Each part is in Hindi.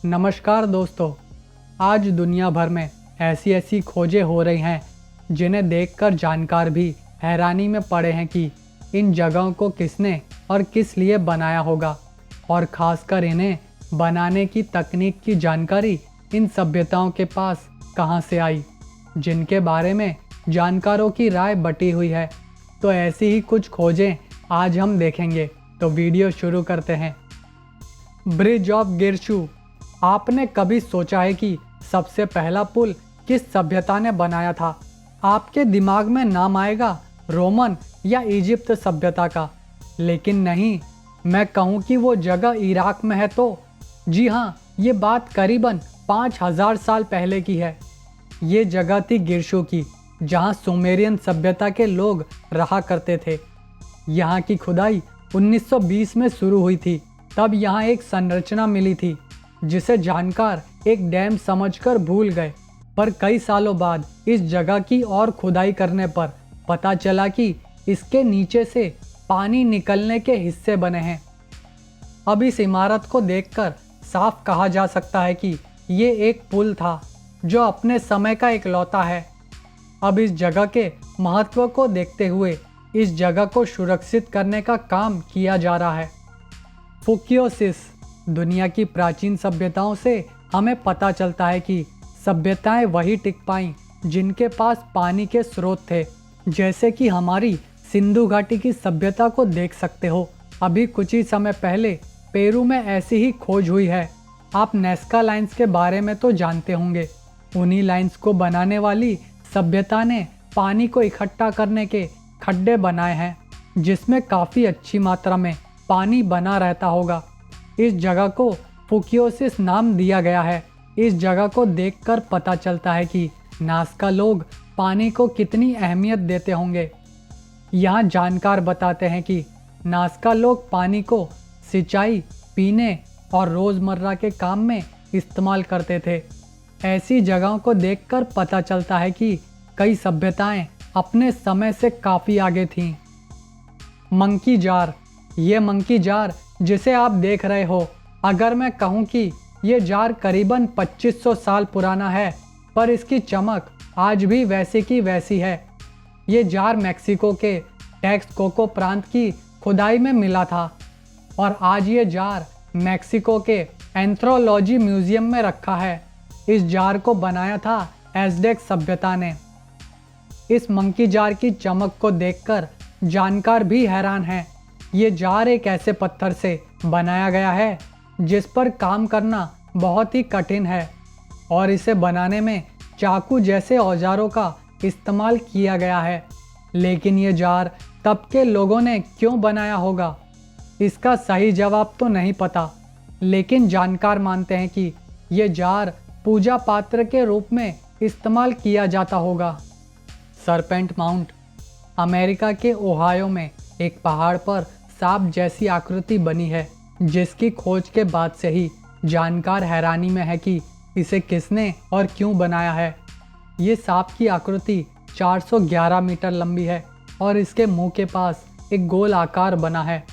नमस्कार दोस्तों। आज दुनिया भर में ऐसी खोजें हो रही हैं जिन्हें देखकर जानकार भी हैरानी में पड़े हैं कि इन जगहों को किसने और किस लिए बनाया होगा, और ख़ासकर इन्हें बनाने की तकनीक की जानकारी इन सभ्यताओं के पास कहां से आई, जिनके बारे में जानकारों की राय बटी हुई है। तो ऐसी ही कुछ खोजें आज हम देखेंगे। तो वीडियो शुरू करते हैं। ब्रिज ऑफ गिरशू। आपने कभी सोचा है कि सबसे पहला पुल किस सभ्यता ने बनाया था? आपके दिमाग में नाम आएगा रोमन या इजिप्ट सभ्यता का, लेकिन नहीं, मैं कहूँ कि वो जगह इराक में है तो जी हाँ, ये बात करीबन 5000 साल पहले की है। ये जगह थी गिरशू की, जहाँ सुमेरियन सभ्यता के लोग रहा करते थे। यहाँ की खुदाई 1920 में शुरू हुई थी। तब यहाँ एक संरचना मिली थी जिसे जानकार एक डैम समझकर भूल गए, पर कई सालों बाद इस जगह की और खुदाई करने पर पता चला कि इसके नीचे से पानी निकलने के हिस्से बने हैं। अब इस इमारत को देखकर साफ कहा जा सकता है कि ये एक पुल था जो अपने समय का इकलौता है। अब इस जगह के महत्व को देखते हुए इस जगह को सुरक्षित करने का काम किया जा रहा है। फुकियोसिस। दुनिया की प्राचीन सभ्यताओं से हमें पता चलता है कि सभ्यताएं वही टिक पाईं जिनके पास पानी के स्रोत थे, जैसे कि हमारी सिंधु घाटी की सभ्यता को देख सकते हो। अभी कुछ ही समय पहले पेरू में ऐसी ही खोज हुई है। आप नेस्का लाइंस के बारे में तो जानते होंगे। उन्हीं लाइंस को बनाने वाली सभ्यता ने पानी को इकट्ठा करने के खड्डे बनाए हैं, जिसमें काफ़ी अच्छी मात्रा में पानी बना रहता होगा। इस जगह को फुकियोसिस नाम दिया गया है। इस जगह को देखकर पता चलता है कि नास्का लोग पानी को कितनी अहमियत देते होंगे। यहाँ जानकार बताते हैं कि नास्का लोग पानी को सिंचाई, पीने और रोज़मर्रा के काम में इस्तेमाल करते थे। ऐसी जगहों को देखकर पता चलता है कि कई सभ्यताएं अपने समय से काफ़ी आगे थीं। Monkey jar. ये मंकी जार जिसे आप देख रहे हो, अगर मैं कहूँ कि ये जार करीबन 2500 साल पुराना है, पर इसकी चमक आज भी वैसी की वैसी है। ये जार मैक्सिको के टेक्सकोको प्रांत की खुदाई में मिला था और आज ये जार मैक्सिको के एंथ्रोलॉजी म्यूजियम में रखा है। इस जार को बनाया था एज़टेक सभ्यता ने। इस मंकी जार की चमक को देखकर जानकार भी हैरान हैं। ये जार एक ऐसे पत्थर से बनाया गया है जिस पर काम करना बहुत ही कठिन है और इसे बनाने में चाकू जैसे औजारों का इस्तेमाल किया गया है। लेकिन ये जार तब के लोगों ने क्यों बनाया होगा, इसका सही जवाब तो नहीं पता, लेकिन जानकार मानते हैं कि ये जार पूजा पात्र के रूप में इस्तेमाल किया जाता होगा। Serpent mount. अमेरिका के ओहायो में एक पहाड़ पर सांप जैसी आकृति बनी है, जिसकी खोज के बाद से ही जानकार हैरानी में है कि इसे किसने और क्यों बनाया है। ये सांप की आकृति 411 मीटर लंबी है और इसके मुंह के पास एक गोल आकार बना है।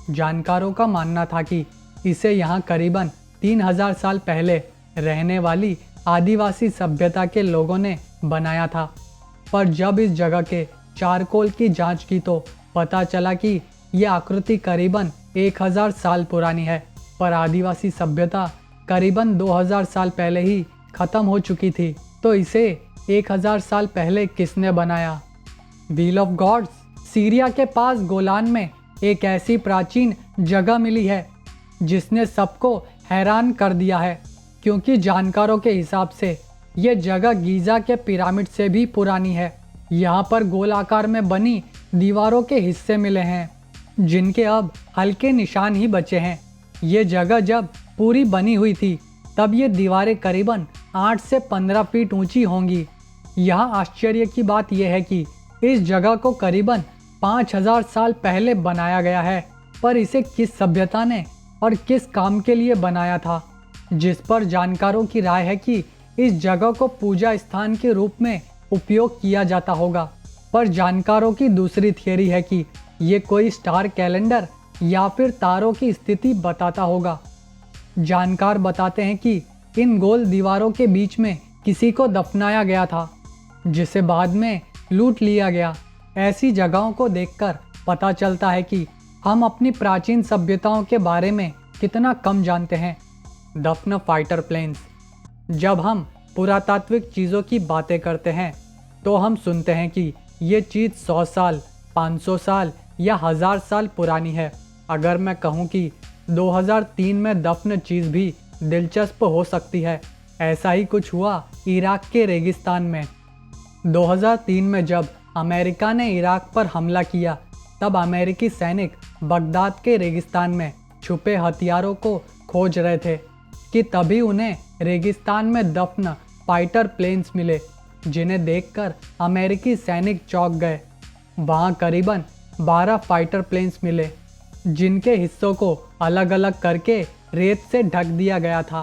जानकारों का मानना था कि इसे यहाँ करीबन 3000 साल पहले रहने वाली आदिवासी सभ्यता के लोगों ने बनाया था, पर जब इस जगह के चारकोल की जांच की तो पता चला कि यह आकृति करीबन 1000 साल पुरानी है, पर आदिवासी सभ्यता करीबन 2000 साल पहले ही ख़त्म हो चुकी थी। तो इसे 1000 साल पहले किसने बनाया? Wheel of God's. सीरिया के पास गोलान में एक ऐसी प्राचीन जगह मिली है जिसने सबको हैरान कर दिया है, क्योंकि जानकारों के हिसाब से ये जगह गीज़ा के पिरामिड से भी पुरानी है। यहाँ पर गोल आकार में बनी दीवारों के हिस्से मिले हैं, जिनके अब हल्के निशान ही बचे हैं। ये जगह जब पूरी बनी हुई थी तब ये दीवारें करीबन 8 से 15 फीट ऊंची होंगी। यहाँ आश्चर्य की बात यह है कि इस जगह को करीबन 5000 साल पहले बनाया गया है, पर इसे किस सभ्यता ने और किस काम के लिए बनाया था, जिस पर जानकारों की राय है कि इस जगह को पूजा स्थान के रूप में उपयोग किया जाता होगा। पर जानकारों की दूसरी थियरी है कि ये कोई स्टार कैलेंडर या फिर तारों की स्थिति बताता होगा। जानकार बताते हैं कि इन गोल दीवारों के बीच में किसी को दफनाया गया था, जिसे बाद में लूट लिया गया। ऐसी जगहों को देखकर पता चलता है कि हम अपनी प्राचीन सभ्यताओं के बारे में कितना कम जानते हैं। दफन फाइटर प्लेन्स। जब हम पुरातात्विक चीज़ों की बातें करते हैं तो हम सुनते हैं कि ये चीज़ 100 साल, 500 साल या 1000 साल पुरानी है। अगर मैं कहूँ कि 2003 में दफन चीज़ भी दिलचस्प हो सकती है। ऐसा ही कुछ हुआ इराक के रेगिस्तान में। 2003 में जब अमेरिका ने इराक पर हमला किया, तब अमेरिकी सैनिक बगदाद के रेगिस्तान में छुपे हथियारों को खोज रहे थे कि तभी उन्हें रेगिस्तान में दफन फाइटर प्लेन्स मिले, जिन्हें देखकर अमेरिकी सैनिक चौंक गए। वहाँ करीबन 12 फाइटर प्लेन्स मिले, जिनके हिस्सों को अलग अलग करके रेत से ढक दिया गया था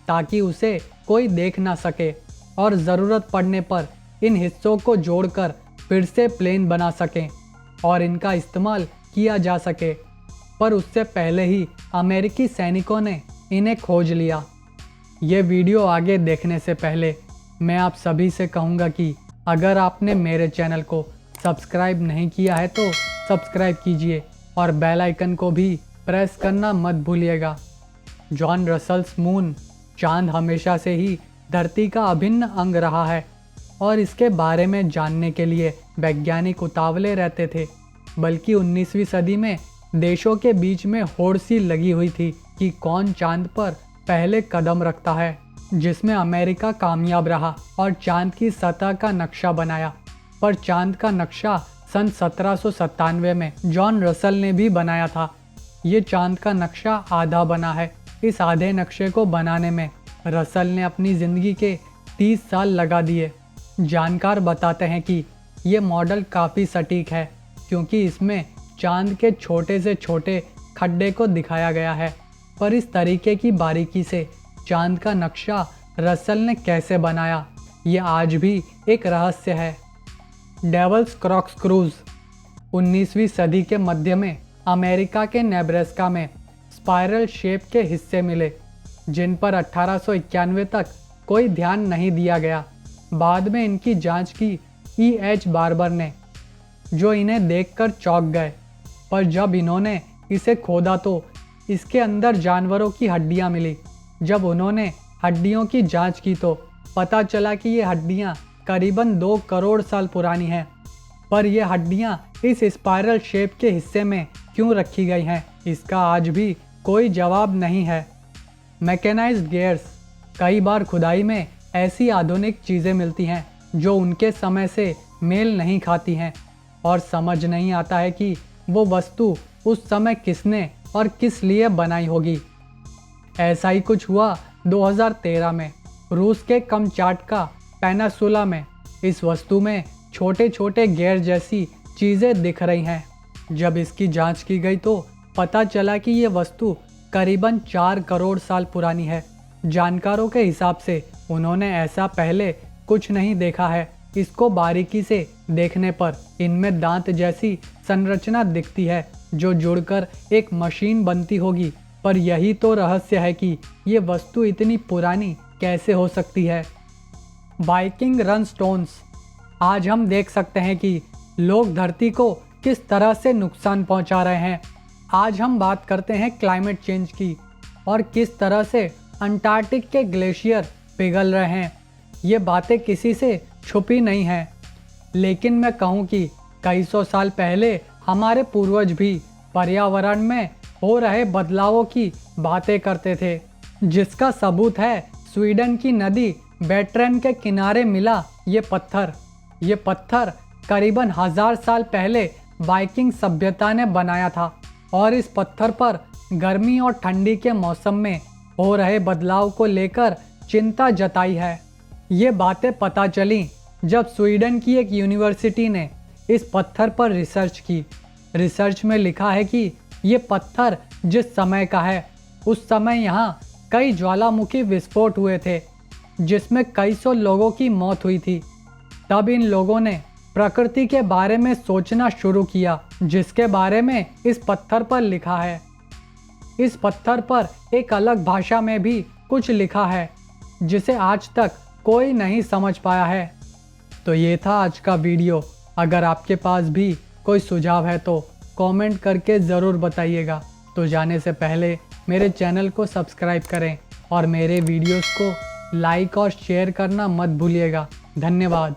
ताकि उसे कोई देख ना सके और ज़रूरत पड़ने पर इन हिस्सों को जोड़कर फिर से प्लेन बना सकें और इनका इस्तेमाल किया जा सके। पर उससे पहले ही अमेरिकी सैनिकों ने इन्हें खोज लिया। ये वीडियो आगे देखने से पहले मैं आप सभी से कहूँगा कि अगर आपने मेरे चैनल को सब्सक्राइब नहीं किया है तो सब्सक्राइब कीजिए और बेल आइकन को भी प्रेस करना मत भूलिएगा। John Russell's moon. चांद हमेशा से ही धरती का अभिन्न अंग रहा है और इसके बारे में जानने के लिए वैज्ञानिक उतावले रहते थे। बल्कि 19वीं सदी में देशों के बीच में होड़ सी लगी हुई थी कि कौन चांद पर पहले कदम रखता है, जिसमें अमेरिका कामयाब रहा और चांद की सतह का नक्शा बनाया। पर चांद का नक्शा सन 1797 में जॉन रसल ने भी बनाया था। ये चांद का नक्शा आधा बना है। इस आधे नक्शे को बनाने में रसल ने अपनी ज़िंदगी के 30 साल लगा दिए। जानकार बताते हैं कि ये मॉडल काफ़ी सटीक है क्योंकि इसमें चांद के छोटे से छोटे खड्डे को दिखाया गया है। पर इस तरीके की बारीकी से चांद का नक्शा रसल ने कैसे बनाया, ये आज भी एक रहस्य है। डेवल्स क्रॉक्सक्रूज। 19वीं सदी के मध्य में अमेरिका के नेब्रास्का में स्पाइरल शेप के हिस्से मिले, जिन पर 1891 तक कोई ध्यान नहीं दिया गया। बाद में इनकी जांच की E.H. बार्बर ने, जो इन्हें देखकर चौंक गए। पर जब इन्होंने इसे खोदा तो इसके अंदर जानवरों की हड्डियां मिली। जब उन्होंने हड्डियों की जांच की तो पता चला कि ये हड्डियां करीबन 2 करोड़ साल पुरानी हैं। पर ये हड्डियां इस स्पाइरल शेप के हिस्से में क्यों रखी गई हैं, इसका आज भी कोई जवाब नहीं है। Mechanised gears. कई बार खुदाई में ऐसी आधुनिक चीज़ें मिलती हैं जो उनके समय से मेल नहीं खाती हैं और समझ नहीं आता है कि वो वस्तु उस समय किसने और किस लिए बनाई होगी। ऐसा ही कुछ हुआ 2013 में रूस के कमचाटका पेनिनसुला में। इस वस्तु में छोटे छोटे गियर जैसी चीज़ें दिख रही हैं। जब इसकी जांच की गई तो पता चला कि ये वस्तु करीबन 4 करोड़ साल पुरानी है। जानकारों के हिसाब से उन्होंने ऐसा पहले कुछ नहीं देखा है। इसको बारीकी से देखने पर इनमें दांत जैसी संरचना दिखती है जो जुड़कर एक मशीन बनती होगी। पर यही तो रहस्य है कि ये वस्तु इतनी पुरानी कैसे हो सकती है। Viking run stones. आज हम देख सकते हैं कि लोग धरती को किस तरह से नुकसान पहुंचा रहे हैं। आज हम बात करते हैं क्लाइमेट चेंज की और किस तरह से अंटार्कटिक के ग्लेशियर पिघल रहे हैं। ये बातें किसी से छुपी नहीं हैं। लेकिन मैं कहूँ कि कई सौ साल पहले हमारे पूर्वज भी पर्यावरण में हो रहे बदलावों की बातें करते थे, जिसका सबूत है स्वीडन की नदी वेट्रन के किनारे मिला ये पत्थर। ये पत्थर करीबन 1000 साल पहले वाइकिंग सभ्यता ने बनाया था और इस पत्थर पर गर्मी और ठंडी के मौसम में हो रहे बदलाव को लेकर चिंता जताई है। ये बातें पता चली जब स्वीडन की एक यूनिवर्सिटी ने इस पत्थर पर रिसर्च की। रिसर्च में लिखा है कि ये पत्थर जिस समय का है उस समय यहाँ कई ज्वालामुखी विस्फोट हुए थे जिसमें कई सौ लोगों की मौत हुई थी। तब इन लोगों ने प्रकृति के बारे में सोचना शुरू किया, जिसके बारे में इस पत्थर पर लिखा है। इस पत्थर पर एक अलग भाषा में भी कुछ लिखा है जिसे आज तक कोई नहीं समझ पाया है। तो ये था आज का वीडियो। अगर आपके पास भी कोई सुझाव है तो कमेंट करके ज़रूर बताइएगा। तो जाने से पहले मेरे चैनल को सब्सक्राइब करें और मेरे वीडियोस को लाइक और शेयर करना मत भूलिएगा। धन्यवाद।